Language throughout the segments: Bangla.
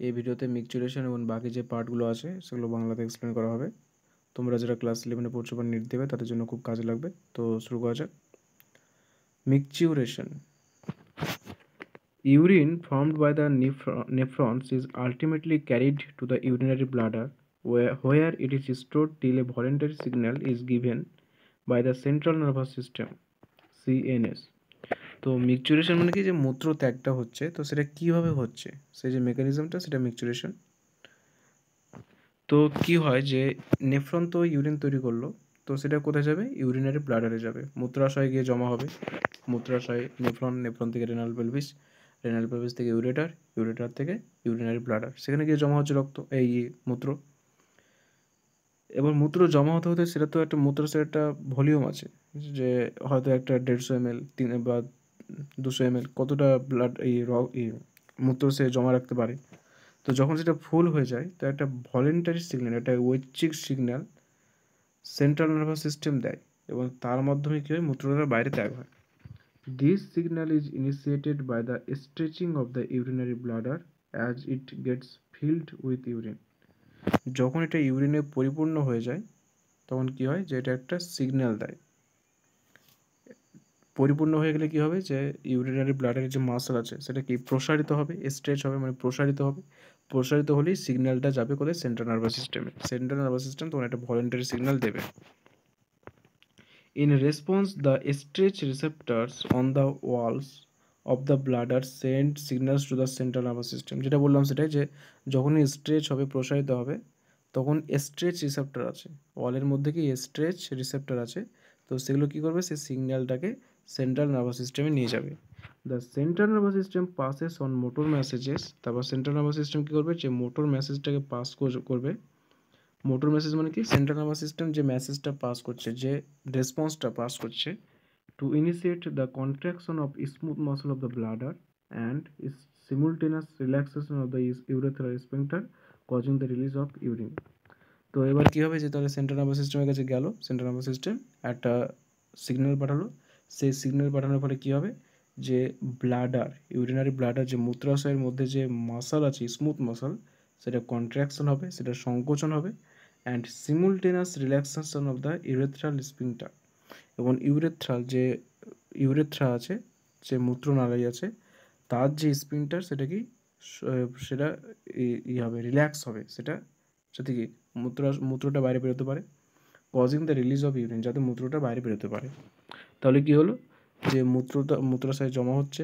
এই ভিডিওতে মিকচুরেশন এবং বাকি যে পার্টগুলো আছে সেগুলো বাংলাতে এক্সপ্লেন করা হবে। তোমরা যারা ক্লাস 11-এ পড়ছো বা নিট দেবে তাদের জন্য খুব কাজে লাগবে। তো শুরু করা যাক। মিকচুরেশন। Urine formed by the nephrons is ultimately carried to the urinary bladder where it is stored till a voluntary signal is given by the central nervous system CNS. তো মিকচুরেশন মানে কি, যে মূত্র ত্যাগটা হচ্ছে, তো সেটা কিভাবে হচ্ছে, সেই যে মেকানিজমটা, সেটা মিকচুরেশন। তো কি হয় যে নেফ্রন তো ইউরিন তৈরি করলো, তো সেটা কোথায় যাবে? ইউরিনারি ব্লাডারে যাবে, মূত্রাশয়ে গিয়ে জমা হবে। মূত্রাশয় নেফ্রন থেকে রেনাল পেলভিস থেকে ইউরেটার থেকে ইউরিনারি ব্লাডার, সেখানে গিয়ে জমা হচ্ছে রক্ত, এই মূত্র। এবার মূত্র জমা হতে হতে সেটা তো একটা মূত্রাশয়ের একটা ভলিউম আছে, যে হয়তো একটা 150 ml 3 বা 200 ml কতটা ব্লাড মূত্র সে জমা রাখতে পারে। তো যখন সেটা ফুল হয়ে যায়, তো একটা ভলেন্টারি সিগন্যাল, একটা ঐচ্ছিক সিগন্যাল সেন্ট্রাল নার্ভাস সিস্টেম দেয়, এবং তার মাধ্যমে কী হয়, মূত্রটা বাইরে ত্যাগ হয়। This signal is initiated by the stretching of the urinary bladder as it gets filled with urine. যখন এটা ইউরিনে পরিপূর্ণ হয়ে যায়, তখন কি হয়, যে এটা একটা সিগন্যাল দেয়। পরিপূর্ণ হয়ে গেলে কি হবে, যে ইউরিনারি ব্লাডারের যে মাসল আছে সেটা কি প্রসারিত হবে, স্ট্রেচ হবে, মানে প্রসারিত হবে। প্রসারিত হলেই সিগন্যালটা যাবে কোথায়? সেন্ট্রাল নার্ভাস সিস্টেমে। সেন্ট্রাল নার্ভাস সিস্টেম তখন একটা ভলেন্টারি সিগন্যাল দেবে। In response, the stretch receptors on the walls of the bladder send signals to the central nervous system. যেটা বললাম সেটাই, যে যখনই স্ট্রেচ হবে, প্রসারিত হবে, তখন স্ট্রেচ রিসেপ্টর আছে ওয়ালের মধ্যে, কি স্ট্রেচ রিসেপ্টর আছে, তো সেগুলো কী করবে, সেই সিগন্যালটাকে সেন্ট্রাল নার্ভাস সিস্টেমে নিয়ে যাবে। The central nervous system passes on motor messages. তারপর সেন্ট্রাল নার্ভাস সিস্টেম কী করবে, যে মোটর মেসেজটাকে পাস করবে। মোটর মেসেজ মানে কি, সেন্ট্রাল নার্ভাস সিস্টেম যে মেসেজটা পাস করছে, যে রেসপন্সটা পাস করছে, to initiate the contraction of smooth muscle of the bladder and simultaneous relaxation of the urethral sphincter causing the release of urine. তো এবার কী হবে, যে তাহলে সেন্ট্রাল নার্ভাস সিস্টেমের কাছে গেল, সেন্ট্রাল নার্ভাস সিস্টেম একটা সিগন্যাল পাঠালো। সেই সিগন্যাল পাঠানোর ফলে কী হবে, যে ইউরিনারি ব্লাডার, যে মূত্রাশয়ের মধ্যে যে মাসল আছে, স্মুথ মাসল, সেটা কন্ট্রাকশন হবে, সেটা সংকোচন হবে, and simultaneous relaxation of the urethral sphincter. এবং ইউরেথ্রা আছে, যে মূত্রনালী আছে, তার যে স্ফিংক্টার, সেটা হবে, রিল্যাক্স হবে, সেটা যাতে কি মূত্রটা বাইরে বেরোতে পারে, causing the release of urine, যাতে মূত্রটা বাইরে বেরোতে পারে। তাহলে কি হলো, যে মূত্রাশয়ে জমা হচ্ছে,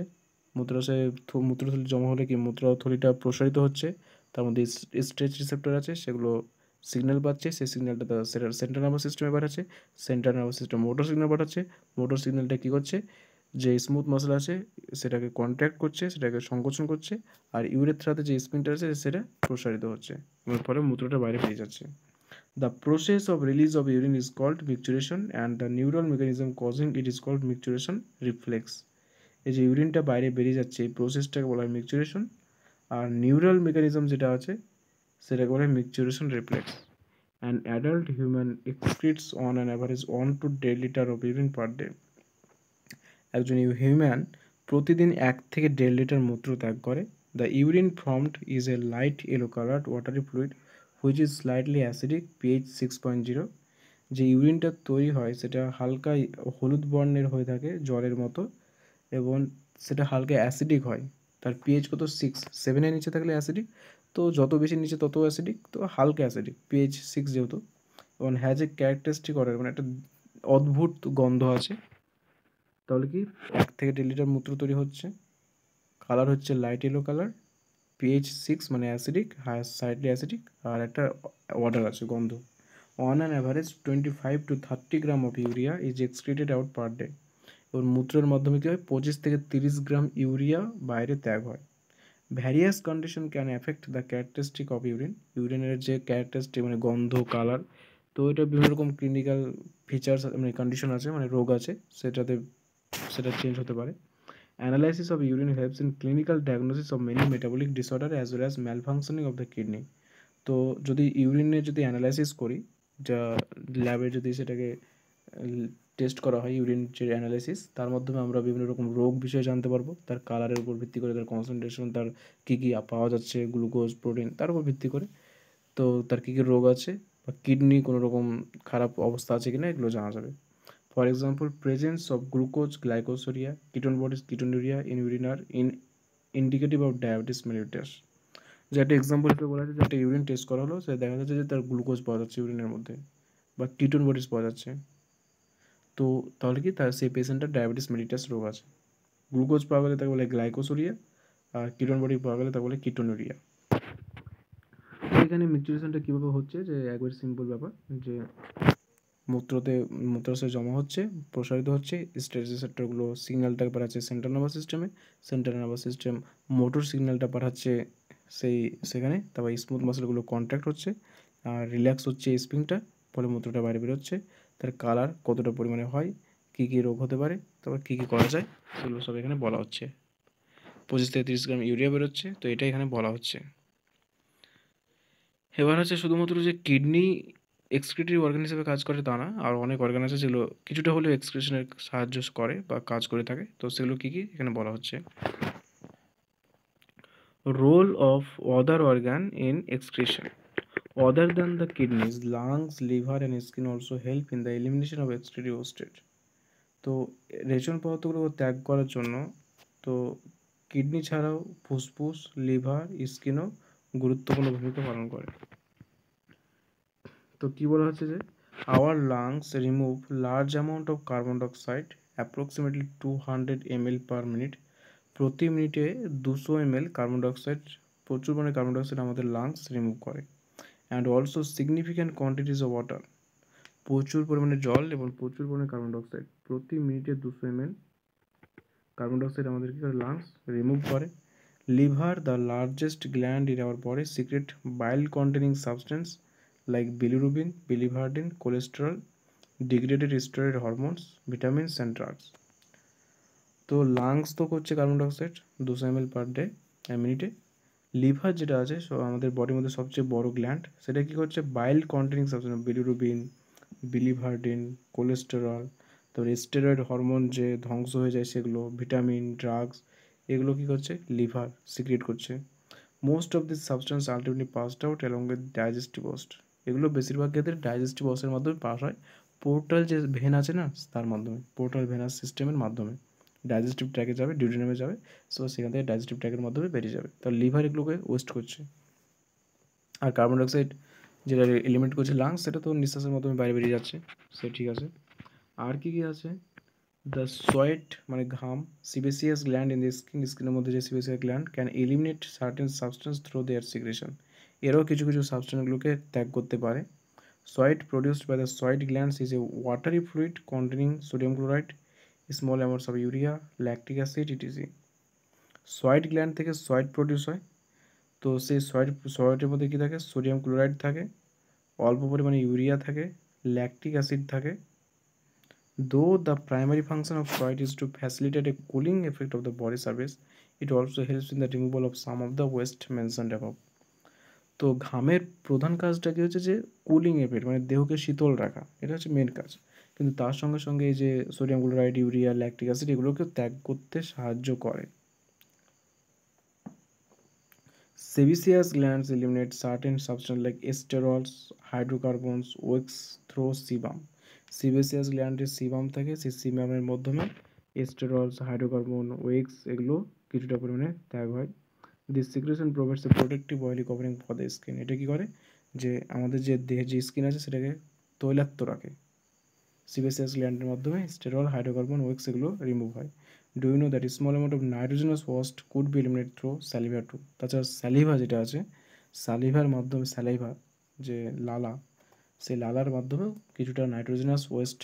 মূত্রথলি জমা হলে কি মূত্রথলিটা প্রসারিত হচ্ছে, তার মধ্যে স্ট্রেচ রিসেপ্টর আছে, সেগুলো সিগন্যাল পাচ্ছে, সেই সিগন্যালটা সেন্ট্রাল নার্ভাস সিস্টেমে পাঠাচ্ছে, central nervous system motor signal পাঠাচ্ছে, মোটর সিগন্যালটা কী করছে, যে স্মুথ মাসল আছে সেটাকে কন্ট্র্যাক্ট করছে, সেটাকে সংকোচন করছে, আর ইউরেথ্রাতে যে স্ফিংক্টার আছে সেটা প্রসারিত হচ্ছে, এবং ফলে মূত্রটা বাইরে বেরিয়ে যাচ্ছে। The process of release of urine is called micturition, and the neural mechanism causing it is called micturition reflex. এই যে ইউরিনটা বাইরে বেরিয়ে যাচ্ছে, এই প্রসেসটাকে বলা হয় মিকচুরেশন, আর নিউরাল মেকানিজম যেটা আছে সেটাকে বলা হয় micturition reflex. An adult human excretes on an average 1 to 1.5 litre of urine per day. একজন হিউম্যান প্রতিদিন 1 থেকে 1.5 লিটার মূত্র ত্যাগ করে। The urine formed is a light yellow coloured watery fluid which is slightly acidic, pH 6.0। যে ইউরিনটা তৈরি হয় সেটা হালকা হলুদ বর্ণের হয়ে থাকে, জলের মতো, এবং সেটা হালকা অ্যাসিডিক হয়। তার পিএইচ কত? 7-এর নিচে থাকলে অ্যাসিডিক, তো যত বেশি নিচে তত অ্যাসিডিক, তো হালকা অ্যাসিডিক, পিএইচ 6 যেহেতু। এবং হ্যাজ এ ক্যারেক্টারিস্টিক অর্ডার, মানে একটা অদ্ভুত গন্ধ আছে। তাহলে কি 1 থেকে 1.5 লিটার মূত্র তৈরি হচ্ছে, কালার হচ্ছে লাইট ইয়েলো কালার, পিএইচ 6 মানে অ্যাসিডিক, সাইডলি অ্যাসিডিক, আর একটা অর্ডার আছে, গন্ধ। On an average 25 to 30 gram of urea is excreted out per day. এবং মূত্রের মাধ্যমে কী হয়, 25 থেকে 30 গ্রাম ইউরিয়া বাইরে ত্যাগ হয়। Various condition can affect the characteristic of ইউরিনের যে ক্যারেক্টারিস্টিক, মানে গন্ধ, কালার, তো এটা বিভিন্ন রকম ক্লিনিক্যাল ফিচার্স, মানে কন্ডিশন আছে, মানে রোগ আছে, সেটা চেঞ্জ হতে পারে। Analysis of urine helps in clinical diagnosis of many metabolic disorder as well as malfunctioning of the kidney. তো যদি ইউরিনের যদি অ্যানালাইসিস করি, যা ল্যাবে যদি সেটাকে টেস্ট করা হয়, ইউরিন যে অ্যানালাইসিস, তার মাধ্যমে আমরা বিভিন্ন রকম রোগ বিষয়ে জানতে পারবো, তার কালারের উপর ভিত্তি করে, তার কনসেন্ট্রেশন, তার কী কী পাওয়া যাচ্ছে, গ্লুকোজ, প্রোটিন, তার উপর ভিত্তি করে তো তার কী কী রোগ আছে বা কিডনি কোনো রকম খারাপ অবস্থা আছে কিনা এগুলো জানা যাবে। For example, presence of glucose, glycosuria, ketone bodies, ketonuria in urine are indicative of diabetes mellitus. যে একটা এক্সাম্পল হিসেবে বলা যাচ্ছে, যে একটা ইউরিন টেস্ট করা হলো, সে দেখা যাচ্ছে যে তার গ্লুকোজ পাওয়া যাচ্ছে ইউরিনের মধ্যে বা কিটোন বডিজ পাওয়া যাচ্ছে, তো তাহলে কি তার সেই পেশেন্টের ডায়াবেটিস মেলিটাস রোগ আছে। গ্লুকোজ পাওয়া গেলে তাকে বলে গ্লাইকোসোরিয়া, আর কিটোন বডি পাওয়া গেলে তাকে বলে কিটোনুরিয়া। তো এখানে মিউটিলেশনটা কীভাবে হচ্ছে, যে একবার সিম্পল ব্যাপার, যে মূত্রাশয়ে জমা হচ্ছে, প্রসারিত হচ্ছে, স্টেজ রিসেপ্টরগুলো সিগন্যালটাকে পাঠাচ্ছে সেন্ট্রাল নার্ভাস সিস্টেমে, সেন্ট্রাল নার্ভাস সিস্টেম মোটর সিগন্যালটা পাঠাচ্ছে সেখানে, তারপর স্মুথ মাসেলগুলো কন্ট্রাক্ট হচ্ছে আর রিল্যাক্স হচ্ছে স্প্রিংটা, ফলে মূত্রটা বাইরে বেরোচ্ছে। তার কালার কতটা পরিমাণে হয়, কী কী রোগ হতে পারে, তারপর কী কী করা যায়, সেগুলো সব এখানে বলা হচ্ছে। 25 থেকে 30 গ্রাম ইউরিয়া বেরোচ্ছে, তো এটা এখানে বলা হচ্ছে। এবার হচ্ছে শুধুমাত্র যে কিডনি এক্সক্রিটরি অর্গান হিসেবে কাজ করে তা না, আর অনেক অর্গান আছে যেগুলো কিছুটা হলেও এক্সক্রিশনের সাহায্য করে বা কাজ করে থাকে, তো সেগুলো কী কী এখানে বলা হচ্ছে। Role of other organ in excretion, other than the kidneys, lungs, liver and skin also help in the elimination of excretory wastage. তো রেচন পদার্থগুলো ত্যাগ করার জন্য তো কিডনি ছাড়াও ফুসফুস, লিভার, স্কিনও গুরুত্বপূর্ণ ভূমিকা পালন করে। তো কী বলা হচ্ছে, যে our lungs remove large amount of carbon dioxide, approximately 200 ml per minute. প্রতি মিনিটে 200 ml কার্বন ডাইঅক্সাইড, প্রচুর পরিমাণে কার্বন ডাইঅক্সাইড আমাদের লাংস রিমুভ করে। And also significant quantities of water, প্রচুর পরিমাণে জল এবং প্রচুর পরিমাণে কার্বন ডাইঅক্সাইড, প্রতি মিনিটে 200 ml কার্বন ডাইঅক্সাইড আমাদের কি করে লাংস রিমুভ করে। Liver, the largest gland in our body, secret bile containing substance like bilirubin, biliverdin, cholesterol, degraded steroid hormones, vitamins and drugs. তো লাংস তো করছে carbon dioxide 200 ml per day মিনিটে। লিভার যেটা আছে আমাদের বডির মধ্যে সবচেয়ে বড় গ্ল্যান্ড, সেটা কী করছে, bile containing substance, bilirubin, biliverdin, cholesterol, তারপরে স্টেরয়েড হরমোন যে ধ্বংস হয়ে যায় সেগুলো, ভিটামিন, ড্রাগস, এগুলো কী করছে, লিভার সিক্রেট করছে। Most of this substance ultimately passed out along with digestive West, এগুলো বেশিরভাগ ক্ষেত্রে ডাইজেস্টিভ ওয়েস্টের মাধ্যমে পাস হয়, পোর্টাল যে ভেন আছে না তার মাধ্যমে, পোর্টাল ভেনাস সিস্টেমের মাধ্যমে ডাইজেস্টিভ ট্র্যাকে যাবে, ডিউডিনামে যাবে, সো সেখান থেকে ডাইজেস্টিভ ট্র্যাকের মাধ্যমে বেরিয়ে যাবে, তার লিভার এগুলোকে ওয়েস্ট করছে। আর কার্বন ডাইঅক্সাইড যেটা এলিমিনেট করছে লাংস, সেটা তো নিঃশ্বাসের মাধ্যমে বাইরে বেরিয়ে যাচ্ছে, সে ঠিক আছে। আর কী কী আছে, দ্য সোয়েট মানে ঘাম, sebaceous gland in the skin, স্কিনের মধ্যে যে sebaceous gland can eliminate certain substance through their secretion, এরাও কিছু কিছু সাবস্টেন্সগুলোকে ত্যাগ করতে পারে। Sweat produced by the sweat glands is a watery fluid containing sodium chloride, small amounts of urea, lactic acid, etc. Sweat gland থেকে সোয়েট প্রডিউস হয়, তো সেই সোয়েটের মধ্যে কী থাকে, সোডিয়াম ক্লোরাইড থাকে, অল্প পরিমাণে ইউরিয়া থাকে, ল্যাকটিক অ্যাসিড থাকে। Though the primary function of soil is to facilitate a cooling effect of the body surface, it also helps in the removal of some of the waste mentioned above. তো ঘামের প্রধান কাজটা কি হচ্ছে, যে কুলিং এফেক্ট মানে দেহকে শীতল রাখা, এটা হচ্ছে মেন কাজ, কিন্তু তার সঙ্গে সঙ্গে এই যে sodium chloride, urea, lactic acid এগুলোকে ত্যাগ করতে সাহায্য করে। Sebaceous glands eliminate certain substances like esterols, hydrocarbons, wax through sebum. Sebaceous গ্ল্যান্ডের সিবাম থাকে, সেই সিবামের মাধ্যমে এস্টেরলস, হাইড্রোকার্বন, ওয়েক্স এগুলো কিছুটা পরিমাণে ত্যাগ হয়। This secretion provides a protective oily covering for the skin, এটা কী করে, যে আমাদের যে দেহের যে স্কিন আছে সেটাকে তৈলাক্ত রাখে। সিবেসিয়াস গ্ল্যান্ডের মাধ্যমে স্টেরল, হাইড্রোকার্বন, ওয়েক্স এগুলো রিমুভ হয়। Do you know that small amount of nitrogenous waste could be eliminate through saliva too. তাছাড়া স্যালিভা যেটা আছে, স্যালিভার মাধ্যমে, স্যালাইভা যে লালা, সেই লালার মাধ্যমেও কিছুটা নাইট্রোজেনাস ওয়েস্ট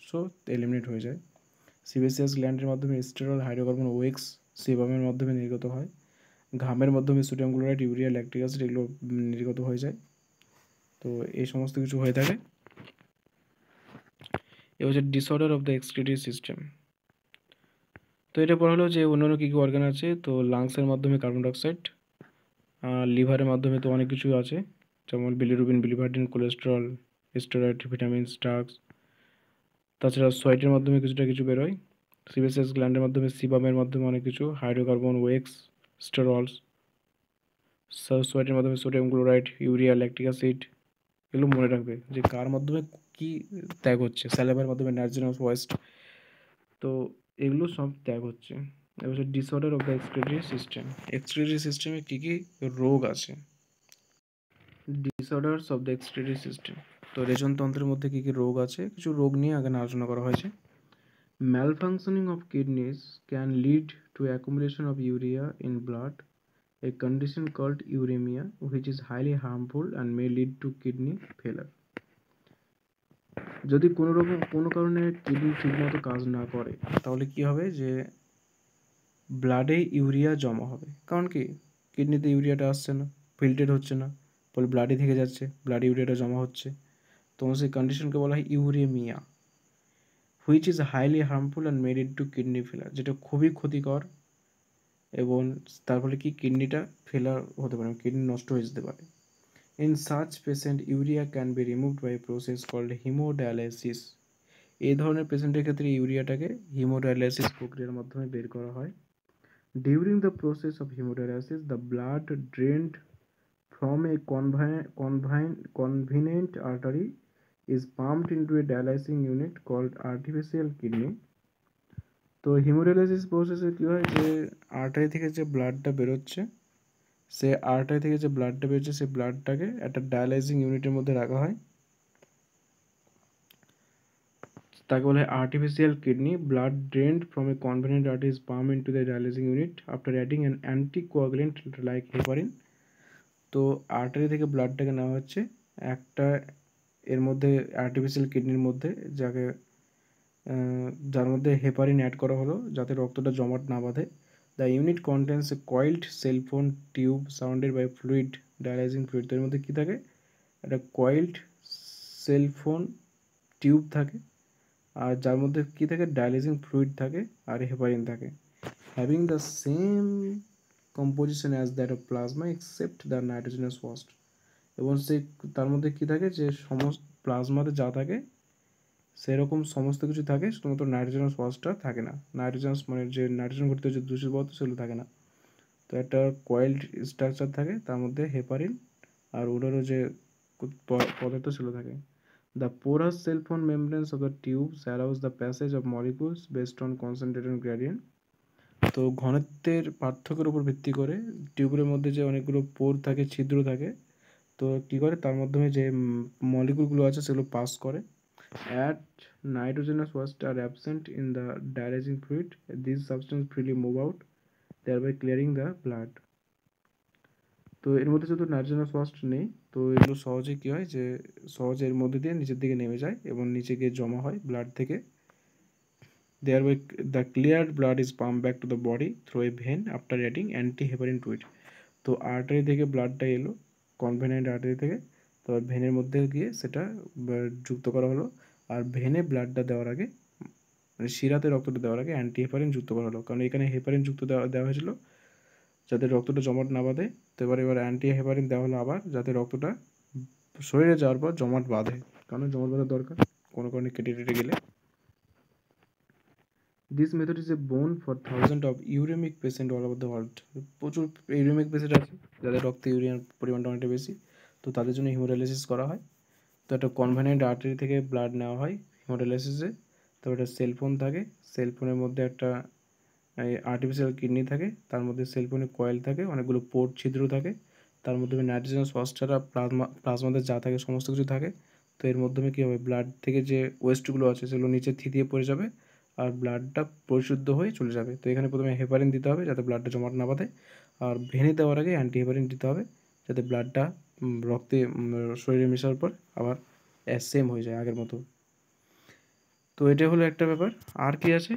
সো এলিমিনেট হয়ে যায়। সিবেসিয়াস গ্ল্যান্ডের মাধ্যমে স্টেরল, হাইড্রোকার্বন, ওয়েক্স সেবামের মাধ্যমে নির্গত হয়। ঘামের মাধ্যমে sodium chloride, urea, lactic acid এগুলো নির্গত হয়ে যায়। তো এই সমস্ত কিছু হয়ে থাকে। এ হচ্ছে disorder of the excretory system. তো এটা পড়া হলো যে অন্যান্য কী কী অর্গান আছে, তো লাংসের মাধ্যমে কার্বন ডাইঅক্সাইড, লিভারের মাধ্যমে তো অনেক কিছু আছে, যেমন bilirubin, biliverdin, cholesterol, steroid, vitamins, drugs. তাছাড়া সোয়েটের মাধ্যমে কিছু বেরোয়, সিবেসিয়াস গ্ল্যান্ডের মাধ্যমে, সিবামের মাধ্যমে অনেক কিছু, হাইড্রোকার্বন, ওয়েক্স, স্টেরলস, সোয়েটের মাধ্যমে sodium chloride, urea, lactic acid. এগুলো মনে রাখবে যে কার মাধ্যমে কি ত্যাগ হচ্ছে, স্যালাইভার মাধ্যমে নাইট্রোজেনাস ওয়েস্ট। তো এগুলো সব ত্যাগ হচ্ছে। এবার disorder of the excretory system. Excretory সিস্টেমে কী কী রোগ আছে? Disorders of the excretory system. তো রেচনতন্ত্রের মধ্যে কী কী রোগ আছে, কিছু রোগ নিয়ে আগে আলোচনা করা হয়েছে। Malfunctioning of kidneys can lead to accumulation of urea in blood, a condition called uremia, which is highly harmful and may lead to kidney failure. যদি কোনো কারণে কিডনি ঠিকমতো কাজ না করে তাহলে কি হবে, যে ব্লাডে ইউরিয়া জমা হবে। কারণ কি, কিডনিতে ইউরিয়াটা আসছে না, ফিল্টার হচ্ছে না, ফলে ব্লাডে থেকে যাচ্ছে, ব্লাডে ইউরিয়াটা জমা হচ্ছে। তখন সেই কন্ডিশনকে বলা হয় uraemia, which is highly harmful and made it two kidney ফেলার, যেটা খুবই ক্ষতিকর এবং তার ফলে কি কিডনিটা ফেলার হতে পারে, কিডনি নষ্ট হয়ে যেতে পারে। In such patient urea can be removed by process called haemodialysis. এই ধরনের পেশেন্টের ক্ষেত্রে ইউরিয়াটাকে হিমোডায়ালাইসিস প্রক্রিয়ার মাধ্যমে বের করা হয়। During the process of haemodialysis the blood drained from a convenient artery is pumped into a dialyzing unit called artificial kidney. তো হিমোডায়ালাইসিস প্রসেসে কী হয়, যে আর্টারি থেকে যে ব্লাডটা বেরোচ্ছে, সে আর্টারি থেকে যে ব্লাডটা বেরোচ্ছে সেই ব্লাডটাকে একটা ডায়ালাইজিং ইউনিটের মধ্যে রাখা হয়, তাকে বলা হয় artificial kidney. Blood drained from a convenient artery is pumped into the dialysing unit after adding an anticoagulant like heparin. তো আর্টারি থেকে ব্লাডটাকে নেওয়া হচ্ছে একটা এর মধ্যে আর্টিফিশিয়াল কিডনির মধ্যে, যার মধ্যে হেপারিন অ্যাড করা হলো যাতে রক্তটা জমাট না বাঁধে। The unit contains a coiled cellophane tube surrounded by fluid, dialysing fluid. তো এর মধ্যে কী থাকে, একটা কয়েলড সেলফোন টিউব থাকে, আর যার মধ্যে কী থাকে, ডায়ালাইজিং ফ্লুইড থাকে আর হেপারিন থাকে, having the same composition as that of plasma except the nitrogenous waste. এবং সেই তার মধ্যে কী থাকে, যে সমস্ত প্লাজমাতে যা থাকে সেরকম সমস্ত কিছু থাকে, শুধুমাত্র নাইট্রোজেনাস ওয়াস্টটা থাকে না। নাইট্রোজেনাস মানে যে নাইট্রোজেন ঘটিত যে দূষিত পদার্থ সেগুলো থাকে না। তো একটা কয়েলড স্ট্রাকচার থাকে, তার মধ্যে হেপারিন আর ওটারও যে পদার্থ সেগুলো থাকে। The porous cell-phone membranes of the tubes allows the passage of molecules based on concentration gradient. তো ঘনত্বের পার্থক্যের উপর ভিত্তি করে টিউবের মধ্যে যে অনেকগুলো পোর থাকে, ছিদ্র থাকে, তো কী করে তার মাধ্যমে যে মলিকুলগুলো আছে সেগুলো পাস করে। At nitrogenous waste are absent in the dialyzing fluid, these substances freely move out, thereby clearing the blood. তো এর মধ্যে যেহেতু নাইট্রোজেনাস ওয়াস্ট নেই, তো এগুলো সহজে কী হয়, যে সহজে এর মধ্যে দিয়ে নিচের দিকে নেমে যায় এবং নিচে গিয়ে জমা হয় ব্লাড থেকে। Thereby the cleared blood is pumped back to the body through a vein after adding anti-heparin to it. তো আর্টারি থেকে ব্লাডটা এলো, কনভেনিয়েন্ট আর্টারি থেকে, তো ভেনের মধ্যে গিয়ে সেটা যুক্ত করা হলো, আর ভেনে ব্লাডটা দেওয়ার আগে, মানে শিরাতে রক্তটা দেওয়ার আগে অ্যান্টি হেপারিন যুক্ত করা হলো, কারণ এখানে হেপারিন যুক্ত দেওয়া হয়েছিল যাতে রক্তটা জমাট না বাঁধে। তো এবার অ্যান্টি হেপারিন দেওয়া হলো আবার, যাতে রক্তটা শরীরে যাওয়ার পর জমাট বাঁধে, কারণ জমাট বাঁধার দরকার কোনো কারণে কেটে গেলে। দিস মেথড ইজ এ বোন for thousand of uraemic patient all over the world. প্রচুর ইউরেমিক পেশেন্ট আছে যাদের রক্তে ইউরিয়ার পরিমাণটা অনেকটা বেশি, তো তাদের জন্য হিমোডায়ালিসিস করা হয়। তো একটা কনভেনিয়েন্ট আর্টারি থেকে ব্লাড নেওয়া হয় হিমোডায়ালিসিসে। তো একটা সেলফোন থাকে, সেলফোনের মধ্যে একটা আর্টিফিশিয়াল কিডনি থাকে, তার মধ্যে সেলফোনে কয়েল থাকে, অনেকগুলো পোর্ট ছিদ্র থাকে, তার মধ্যে নাইট্রোজেনাস ওয়াস্ট ছাড়া প্লাজমাতে যা থাকে সমস্ত কিছু থাকে। তো এর মাধ্যমে কী হবে, ব্লাড থেকে যে ওয়েস্টগুলো আছে সেগুলো নিচে থিতিয়ে পড়ে যাবে আর ব্লাডটা পরিশুদ্ধ হয়ে চলে যাবে। তো এখানে প্রথমে হেপারিন দিতে হবে যাতে ব্লাডটা জমাট না বাঁধে, আর ভেনে দেওয়ার আগে অ্যান্টি হেপারিন দিতে হবে যাতে ব্লাডটা রক্তে শরীরে মেশার পর আবার সেম হয়ে যায় আগের মতো। তো এটা হলো একটা ব্যাপার। আর কি আছে,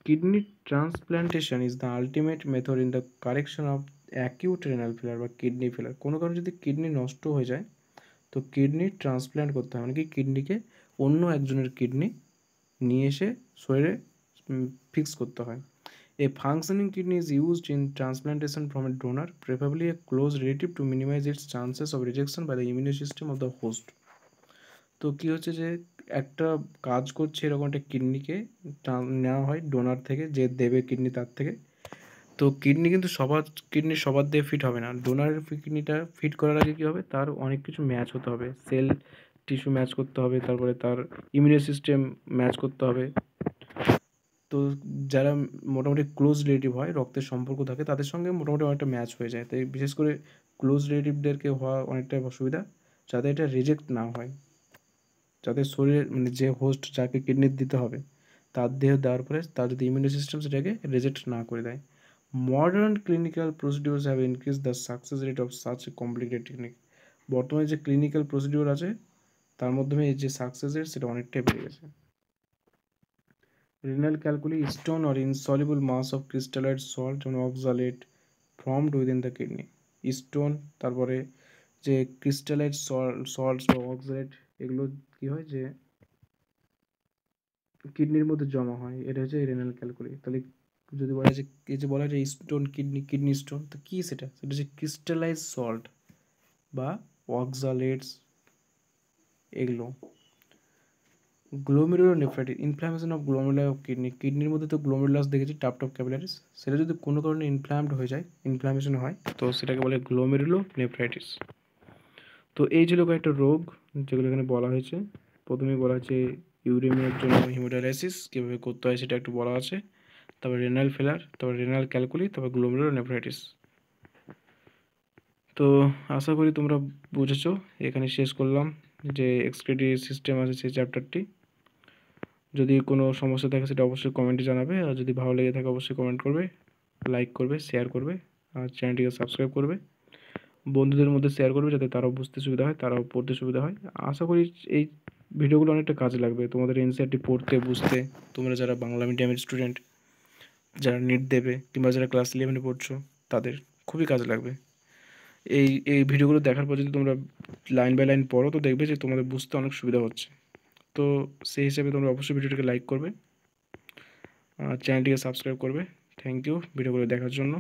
kidney transplantation is the ultimate method in the correction of acute renal ফেলার বা কিডনি ফেলার। কোনো কারণে যদি কিডনি নষ্ট হয়ে যায় তো কিডনি ট্রান্সপ্ল্যান্ট করতে হয়, মানে কি কিডনিকে অন্য একজনের কিডনি নিয়ে এসে শরীরে ফিক্স করতে হয়। A functioning kidney is used in transplantation from a donor, preferably a close relative, to minimize its chances of rejection by the immune system of the host. তো কী হচ্ছে যে একটা কাজ করছে এরকম একটা কিডনিকে নেওয়া হয় ডোনার থেকে, যে দেবে কিডনি তার থেকে। তো কিডনি কিন্তু সবার দিয়ে ফিট হবে না। ডোনারের কিডনিটা ফিট করার আগে কী হবে, তার অনেক কিছু ম্যাচ হতে হবে, সেল টিস্যু ম্যাচ করতে হবে, তারপরে তার ইমিউনি সিস্টেম ম্যাচ করতে হবে। তো যারা মোটামুটি ক্লোজ রিলেটিভ হয়, রক্তের সম্পর্ক থাকে, তাদের সঙ্গে মোটামুটি অনেকটা ম্যাচ হয়ে যায়। তাই বিশেষ করে ক্লোজ রিলেটিভদেরকে হওয়া অনেকটা অসুবিধা, যাতে এটা রিজেক্ট না হয়, যাতে শরীরের মানে যে হোস্ট যাকে কিডনি দিতে হবে তার দেহে দেওয়ার পরে তার যদি ইমিউনি সিস্টেম সেটাকে রিজেক্ট না করে দেয়। Modern clinical procedures have increase the success rate of such a complicated technique. বর্তমানে যে ক্লিনিক্যাল প্রসিডিউর আছে তার মাধ্যমে এই যে সাকসেস রেট সেটা অনেকটাই বেড়ে গেছে। Renal calculi is stone or insoluble mass of crystallized salt and oxalate formed within the kidney. Stone, তারপরে যে ক্রিস্টালাইজ সল্টস বা অক্সালেট, এগুলো কি হয় যে কিডনির মধ্যে জমা হয়, এটা হচ্ছে রেনাল ক্যালকুলি। তাহলে যদি বলা যায় এই যে বলা যায় স্টোন, কিডনি স্টোন, তো কী সেটা হচ্ছে ক্রিস্টালাইজ সল্ট বা অক্সালেটস এগুলো। গ্লোমেরুলোনেফ্রাইটিস, ইনফ্লামেশন অফ গ্লোমেরুলা অফ কিডনির মধ্যে তো গ্লোমেরুলাস দেখেছি, টাপ ক্যাপিলারিস, সেটা যদি কোনো কারণে ইনফ্ল্যামড হয়ে যায়, ইনফ্লামেশন হয়, তো সেটাকে বলে গ্লোমেরুলোনেফ্রাইটিস। তো এই ছিল কয়েকটা রোগ যেগুলো এখানে বলা হয়েছে। প্রথমেই বলা হচ্ছে ইউরেমিয়ার জন্য হিমোডায়ালাইসিস কীভাবে করতে হয় সেটা একটু বলা আছে, তারপর রেনাল ফেলার, তারপর রেনাল ক্যালকুলি, তারপর গ্লোমেরুলোনেফ্রাইটিস। তো আশা করি তোমরা বুঝেছো। এখানে শেষ করলাম যে এক্সক্রিটিভ সিস্টেম আছে সেই চ্যাপ্টারটি। যদি কোনো সমস্যা থাকে সেটা অবশ্যই কমেন্টে জানাবে, আর যদি ভালো লেগে থাকে অবশ্যই কমেন্ট করবে, লাইক করবে, শেয়ার করবে, আর চ্যানেলটিকে সাবস্ক্রাইব করবে, বন্ধুদের মধ্যে শেয়ার করবে যাতে তারাও বুঝতে সুবিধা হয়, তারাও পড়তে সুবিধা হয়। আশা করি এই ভিডিওগুলো অনেকটা কাজে লাগবে তোমাদের এনসিইআরটি পড়তে, বুঝতে। তোমরা যারা বাংলা মিডিয়ামের স্টুডেন্ট, যারা নিট দেবে, কিংবা যারা ক্লাস 11-এ পড়ছো, তাদের খুবই কাজে লাগবে। এই ভিডিওগুলো দেখার পর যদি তোমরা লাইন বাই লাইন পড়ো, তো দেখবে যে তোমাদের বুঝতে অনেক সুবিধা হচ্ছে। তো সেই হিসাবে তোমরা অবশ্যই ভিডিওটিকে লাইক করবে, চ্যানেলটিকে সাবস্ক্রাইব করবে। থ্যাংক ইউ ভিডিওগুলো দেখার জন্য।